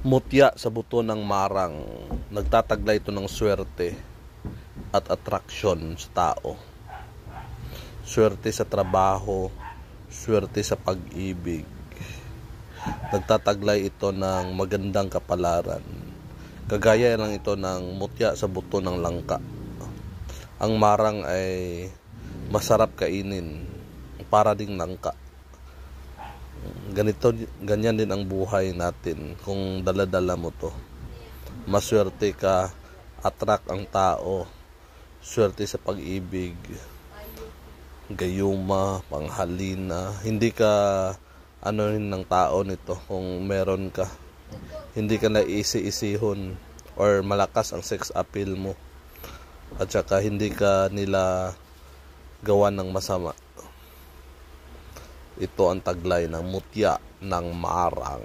Mutya sa buto ng marang, nagtataglay ito ng swerte at atraksyon sa tao. Swerte sa trabaho, swerte sa pag-ibig. Nagtataglay ito ng magandang kapalaran. Kagaya lang ito ng mutya sa buto ng langka. Ang marang ay masarap kainin, para ding langka. Ganyan din ang buhay natin kung dala-dala mo to. Maswerte ka, attract ang tao, swerte sa pag-ibig, gayuma, panghalina. Hindi ka rin ng tao nito kung meron ka. Hindi ka na isi-isihon or malakas ang sex appeal mo. At saka hindi ka nila gawan ng masama. Ito ang taglay ng mutya ng marang.